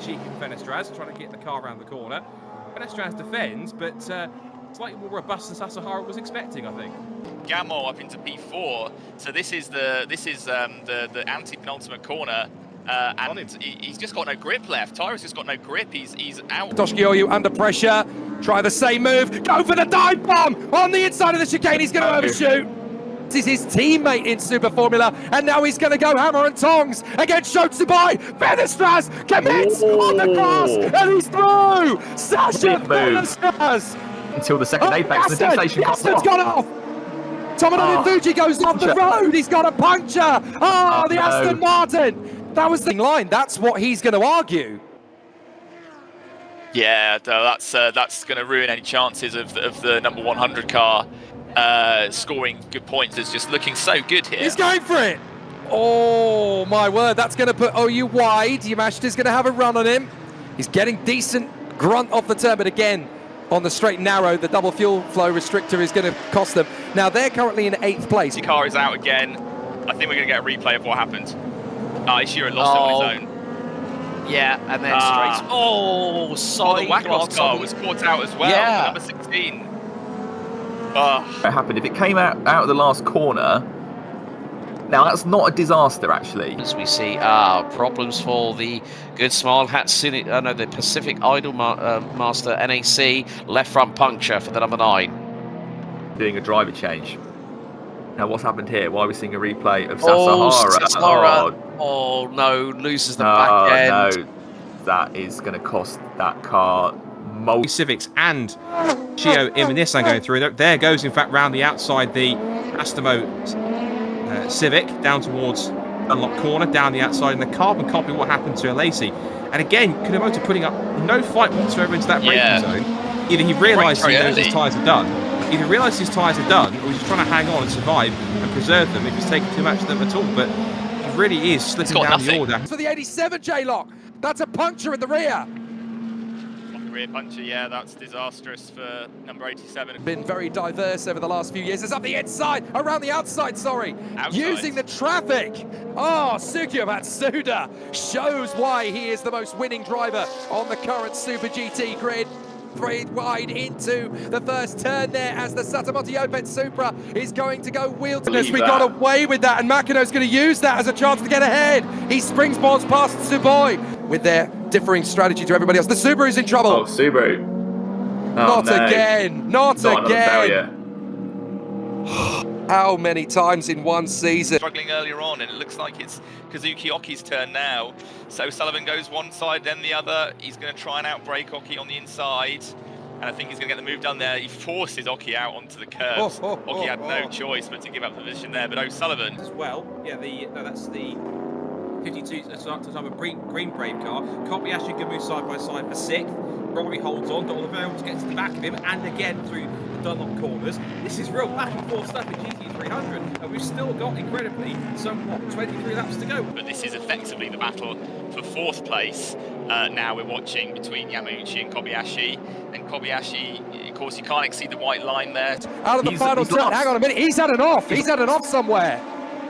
cheeky from Fenestraz, trying to get the car around the corner. Fenestraz defends, but slightly more robust than Sasahara was expecting, I think. Gamo up into P4, so this is the anti-penultimate corner, and he's just got no grip left. Tyra's just got no grip. He's out. Toshkioyu under pressure. Try the same move. Go for the dive bomb on the inside of the chicane. He's going to overshoot. This is his teammate in Super Formula, and now he's going to go hammer and tongs against Shotsubai. Fenestraz commits on the cross, and he's through. Sasha Fenestraz. Until the second apex, the devastation comes off. Gone off. Tomonobu Fuji goes off the road. He's got a puncture. Oh, the Aston Martin. That was the line. That's what he's going to argue. Yeah, that's going to ruin any chances of the number 100 car scoring good points. It's just looking so good here. He's going for it. Oh, my word. That's going to put OU wide. Yamashita's going to have a run on him. He's getting decent grunt off the turn, but again, on the straight and narrow, the double fuel flow restrictor is going to cost them. Now, they're currently in 8th place. The car is out again. I think we're going to get a replay of what happened. Ishiro lost it on his own. Yeah, and then straight. Oh, sorry. The Wackos car was caught out as well. Yeah. Number 16. It happened. If it came out of the last corner, now that's not a disaster actually. As we see problems for the good Smile Hatsune, the Pacific Idol Master NAC, left front puncture for the number 9. Doing a driver change. Now what's happened here? Why are we seeing a replay of Sasahara? Oh no, loses the back end. No, that is going to cost that car Civics and Chio in Nissan going through. There goes, in fact, round the outside the Astamo Civic down towards Unlock Corner, down the outside, and the carbon copy what happened to Alesi. And again, Kunamoto putting up no fight whatsoever into that braking zone. Either he realised his tyres are done, or he's just trying to hang on and survive and preserve them if he's taking too much of them at all. But he really is slipping down the order. For the 87 J-Lock, that's a puncture in the rear. Rear puncher, yeah, that's disastrous for number 87. Been very diverse over the last few years. It's up the inside, around the outside, using the traffic. Oh, Sukiyo Matsuda shows why he is the most winning driver on the current Super GT grid. Three wide into the first turn there as the Satamoto Opet Supra is going to go wheel to this. We got away with that, and Makino's going to use that as a chance to get ahead. He springboards past Tsuboi with their differing strategy to everybody else. The Subaru's in trouble. Oh, Subaru. Not again. Not again. How many times in one season? Struggling earlier on, and it looks like it's Kazuki Oki's turn now. So Sullivan goes one side, then the other. He's going to try and outbrake Oki on the inside, and I think he's going to get the move done there. He forces Oki out onto the curbs. Oki had no choice but to give up the position there, but O'Sullivan as well. Yeah, that's the 52 type of green Brave car. Kobayashi can move side by side for 6th. Bravery holds on. Oliveira gets to the back of him, and again through the Dunlop corners. This is real back and forth stuff in GT300, and we've still got incredibly some 23 laps to go. But this is effectively the battle for 4th place. Now we're watching between Yamauchi and Kobayashi. And Kobayashi, of course, you can't exceed the white line there. Out of the final turn. Hang on a minute. He's had an off. He's had an off somewhere.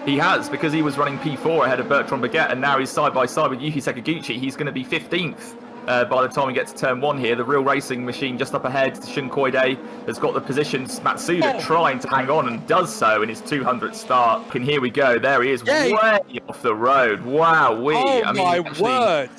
He has, because he was running P4 ahead of Bertrand Baguette, and now he's side by side with Yuki Sakaguchi. He's going to be 15th by the time we get to turn 1 here. The real racing machine just up ahead. Shun Koide has got the positions. Matsuda trying to hang on and does so in his 200th start. And here we go. There he is, way off the road. Wow, my word.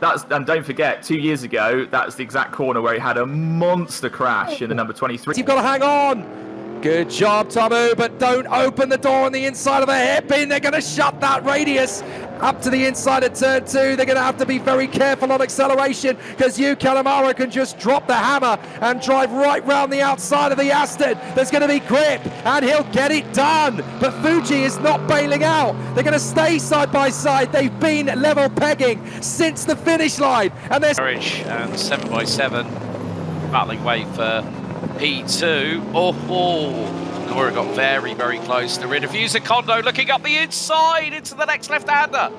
And don't forget, 2 years ago, that's the exact corner where he had a monster crash in the number 23. You've got to hang on. Good job, Tamu, but don't open the door on the inside of the hairpin. They're going to shut that radius up to the inside of turn 2. They're going to have to be very careful on acceleration because Yu Kalamara can just drop the hammer and drive right round the outside of the Aston. There's going to be grip, and he'll get it done. But Fuji is not bailing out. They're going to stay side by side. They've been level pegging since the finish line. And there's Courage and 7x7 battling way for P2. Nora got very, very close. The Fuser Kondo looking up the inside into the next left-hander.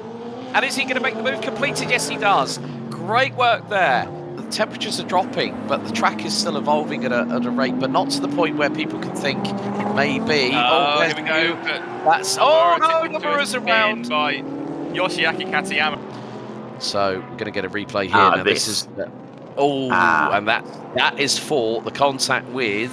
And is he going to make the move completed? Yes, he does. Great work there. The temperatures are dropping, but the track is still evolving at a rate, but not to the point where people can think it may be. Here we go. That's Nomura's around by Yoshiaki Katayama. So we're going to get a replay here. Now this is and that is for the contact with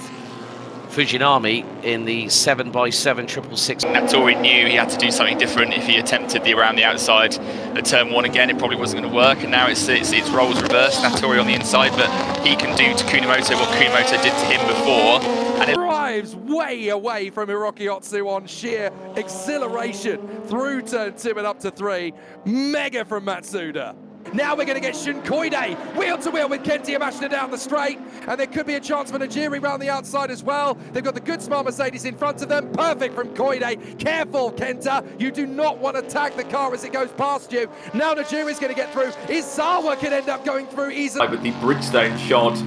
Fujinami in the 7x7 666. Nattori knew he had to do something different if he attempted the around the outside at turn 1 again. It probably wasn't going to work, and now it's roles reversed. Nattori on the inside, but he can do to Kunimoto what Kunimoto did to him before. And it drives way away from Hiroki Otsu on sheer exhilaration through turn 2 and up to 3. Mega from Matsuda. Now we're going to get Shun Koide wheel to wheel with Kenti Yamashita down the straight, and there could be a chance for Najiri round the outside as well. They've got the good smart Mercedes in front of them. Perfect from Koide. Careful, Kenta. You do not want to tag the car as it goes past you. Now Najiri's going to get through. Izawa can end up going through easily. With the Bridgestone shod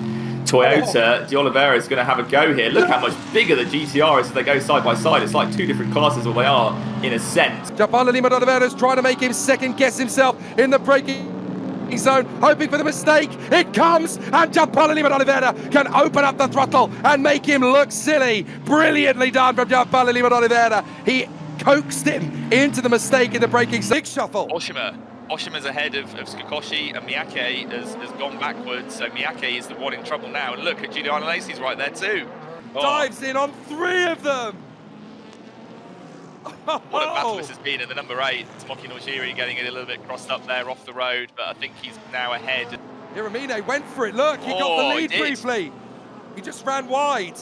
Toyota, De Oliveira is going to have a go here. Look how much bigger the GTR is as they go side by side. It's like two different classes, what they are in a sense. Gianpaolo Lima D'Oliveira is trying to make him second guess himself in the braking zone, hoping for the mistake. It comes, and Gianpaolo Lima D'Oliveira can open up the throttle and make him look silly. Brilliantly done from Gianpaolo Lima D'Oliveira. He coaxed him into the mistake in the braking zone. Shuffle. Oshima's ahead of Tsukoshi, and Miyake has gone backwards, so Miyake is the one in trouble now. And look at Giuliano Lacey's right there too. Dives in on 3 of them. What a battle this has been in the number 8. Tomoki Nojiri getting it a little bit crossed up there off the road, but I think he's now ahead. Hiramine went for it. Look, he got the lead briefly. He just ran wide.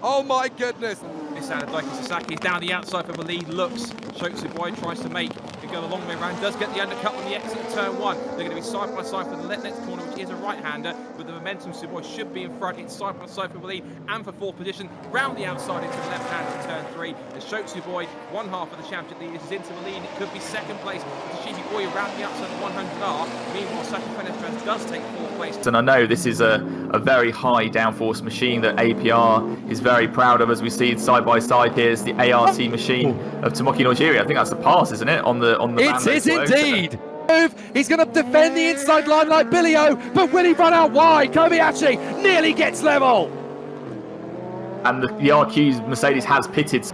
Oh my goodness. This out of Daiki Sasaki is down the outside for the lead. Looks. Shotsuboi tries to make it go a long way around. Does get the undercut on the exit of turn 1. They're going to be side by side for the next corner, which is a right-hander. With the momentum, Suboi should be in front. It's side by side for the lead and for 4th position. Round the outside into the left hand of turn 3. As Shotsuboi, one half of the championship lead, is into the lead. It could be 2nd place. Toshihi Oya round the outside of 100R. Meanwhile, Saki Fenestras does take 4th place. And I know this is a very high downforce machine that APR is very proud of, as we see side by side. Here's the ART machine of Tomoki Nojiri. I think that's a pass, isn't it? On the it is indeed. He's going to defend the inside line like Billy O, but will he run out wide? Kobayashi nearly gets level. And the RQ's Mercedes has pitted.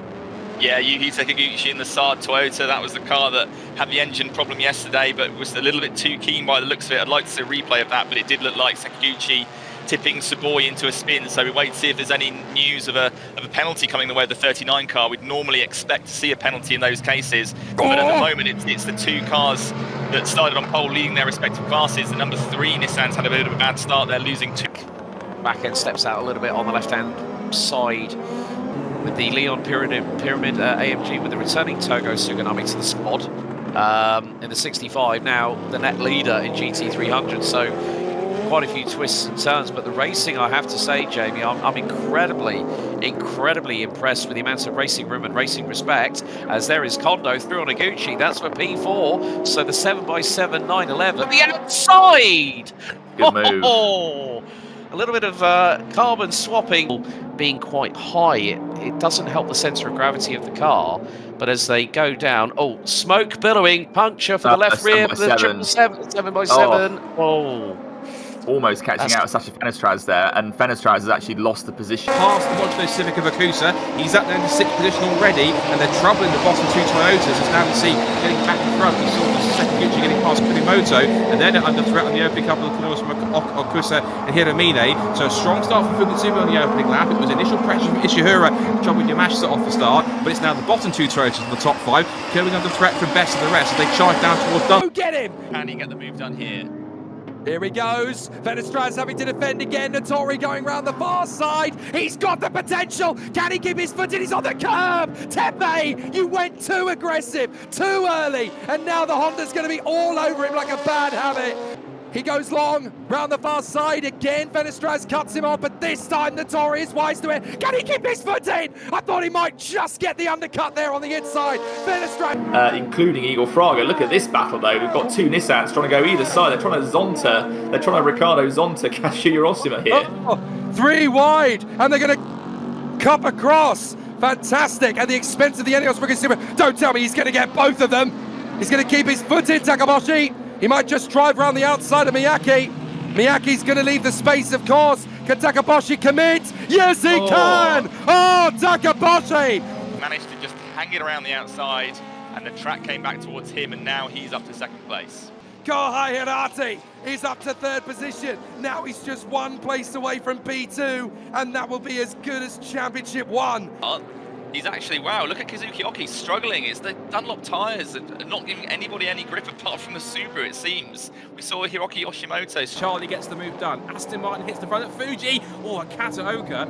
Yeah, Yuki Sakaguchi in the Saab Toyota. That was the car that had the engine problem yesterday, but was a little bit too keen by the looks of it. I'd like to see a replay of that, but it did look like Sakaguchi tipping Suboi into a spin, so we wait to see if there's any news of a penalty coming the way of the 39 car. We'd normally expect to see a penalty in those cases, but at the moment it's the 2 cars that started on pole leading their respective classes. The number 3 Nissan's had a bit of a bad start. They're losing 2. Back end steps out a little bit on the left-hand side with the Leon Pyramid AMG with the returning Togo Suganami to the spot in the 65. Now the net leader in GT300, so quite a few twists and turns, but the racing, I have to say, Jamie, I'm incredibly impressed with the amount of racing room and racing respect, as there is Kondo through on Iguchi. That's for P4, so the 7x7 911 at the outside. Good move. A little bit of carbon swapping being quite high. It doesn't help the centre of gravity of the car, but as they go down, smoke billowing, puncture for the left rear, the 7x7. Almost catching out of Sasha Fenestras there, and Fenestras has actually lost the position. Past the Mojo Civic of Akusa, he's up there in the 6th position already, and they're troubling the bottom 2 Toyotas, as now we see getting back in front. We saw the Sakaguchi getting past Kunimoto, and then under threat on the opening couple of corners from Akusa and Hiramine. So a strong start for Fukutsumi on the opening lap. It was initial pressure from Ishihara, trouble with Yamashita off the start, but it's now the bottom 2 Toyotas in the top 5, coming under threat from best of the rest as they charge down towards Dunn. Go get him! Can he get the move done here? Here he goes. Fenestras having to defend again. Nattori going round the far side. He's got the potential. Can he keep his foot in? He's on the curb. Tepe, you went too aggressive, too early. And now the Honda's going to be all over him like a bad habit. He goes long, round the far side again. Fenestras cuts him off, but this time Nattori is wise to it. Can he keep his foot in? I thought he might just get the undercut there on the inside. Fenestras. Including Igor Fraga. Look at this battle though. We've got 2 Nissans trying to go either side. They're trying to Zonta. They're trying to Ricardo Zonta Kazuya Osima here. 3 wide, and they're going to cup across. Fantastic. At the expense of the Enios Fukushima. Don't tell me he's going to get both of them. He's going to keep his foot in, Takaboshi. He might just drive around the outside of Miyake. Miyake's going to leave the space, of course. Can Takaboshi commit? Yes, he can! Oh, Takaboshi! Managed to just hang it around the outside, and the track came back towards him, and now he's up to 2nd place. Kohai Hirati is up to third position. Now he's just one place away from P2, and that will be as good as Championship 1. He's actually, wow, look at Kazuki Oki struggling. It's the Dunlop tyres and not giving anybody any grip apart from the Subaru, it seems. We saw Hiroki Yoshimoto. Charlie gets the move done. Aston Martin hits the front of Fuji. Oh, and Kataoka.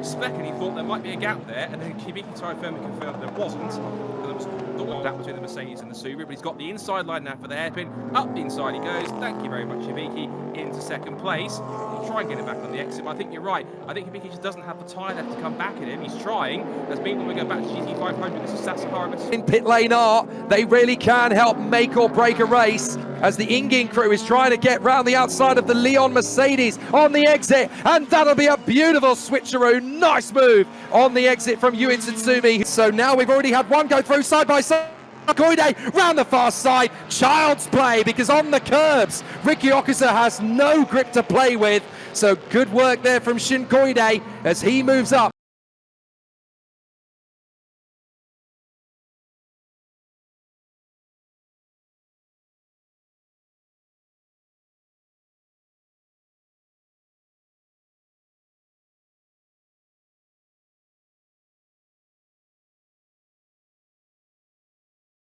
Speckany thought there might be a gap there, and then Shibiki Tyre firmly confirmed there wasn't. And there was a gap between the Mercedes and the Subaru, but he's got the inside line now for the hairpin. Up the inside he goes. Thank you very much, Shibiki, into second place. He'll try and get it back on the exit, but I think you're right. I think Shibiki just doesn't have the tyre left to come back at him. He's trying. As meanwhile, we go back to GT500. This is Sasahara. In pit lane are, they really can help make or break a race, as the Ingin crew is trying to get round the outside of the Leon Mercedes on the exit, and that'll be a beautiful switcheroo. Nice move on the exit from Yuin Tsutsumi. So now we've already had one go through side by side. Koide round the far side, child's play, because on the curbs Ricky Okusa has no grip to play with. So good work there from Shin Koide as he moves up